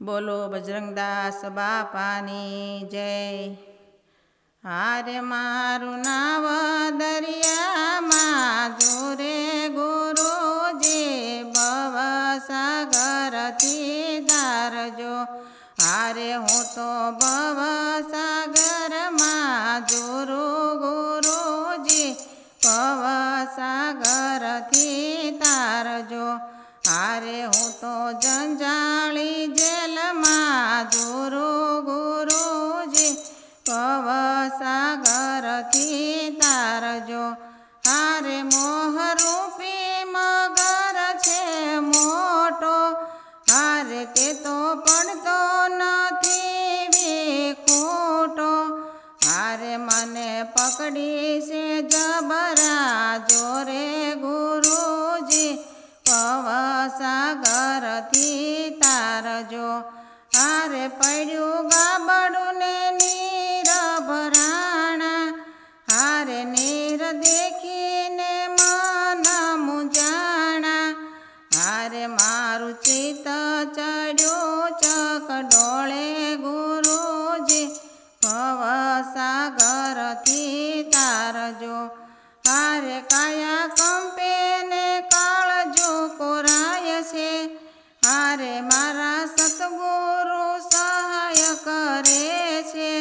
बोलो बजरंगदास बापानी जय। हारे मारू नाव दरियामा जोरे गुरुजी भवसागरथी धारजो। हारे हूँ तो भवसागरमा जोरू गुरुजी भवसागरथी धारजो। हारे हूँ तो जंजाली जेल में जोरू गुरुजी भवसागरथी तारजो। हारे मोहरूपी मगर छे मोटो, हारे ते तो पड़तो नथी विखूटो। हारे मने पकड़ी से जबरा जोरे गुरुजी भवसागरथी तारजो। हारे पड्यू गाबड़ू ने नीर भराणा, हारे नीर देखीने मन मुंझाणा। हारे मारू चित चढ़्यू चकडोळे गुरुजी भवसागरथी तारजो। हारे काया कंपे ने काळजू कोराय छे, हारे मारा सतगुरु सहाय करे छे।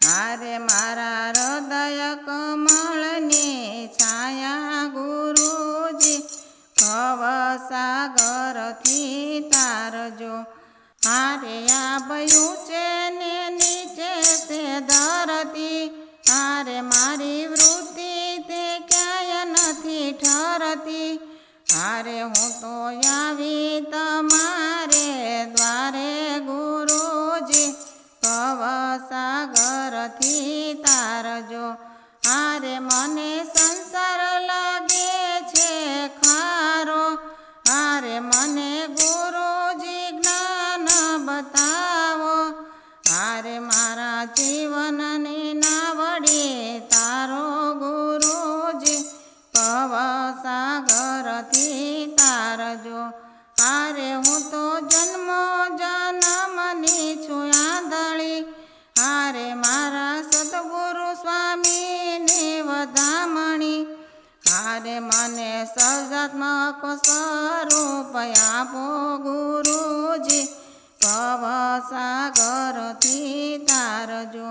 हारे मारा हृदय कमलनी छाया गुरुजी भवसागरथी तारजो। हारे आभयू चे ने नीचे से धरती, हारे मारी वृत्ति ते क्याय नथी ठरती। हारे हूँ तो आवी तमारे द्वारे गुरुजी भवसागरथी तारजो। हारे मने संसार लागे छे खारो, हारे मने गुरुजी ज्ञान बतावो। हारे मारा जीवननी नावड़ी तारो गुरुजी भवसागरथी तारजो। हारे हूँ तो जन्मो जनमनी छुं आंधळी, हारे मारा सतगुरु स्वामी ने वधामणी। हारे मने सजात्मक स्वरूप आपो गुरुजी भवसागरथी तारजो।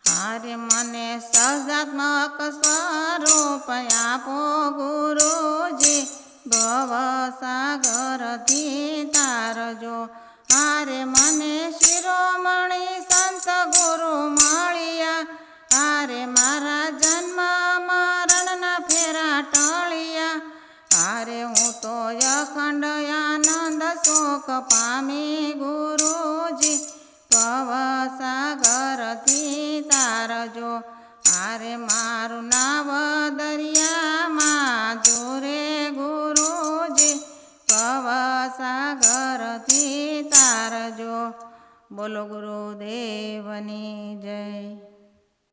हारे मने सजात्मक स्वरूप आपो गुरुजी भवसागरथी तारजो। हारे मने शिरोमणि संत गुरु मळिया, हारे मारा जन्म मरणना फेरा टळिया। हारे हूँ तो अखंड आनंद सुख पामी गुरुजी भवसागरथी तारजो। हारे मारू नाव दरियामा जोरे गुरुजी भवसागरथी तारजो। बोलो गुरुदेवनी जय।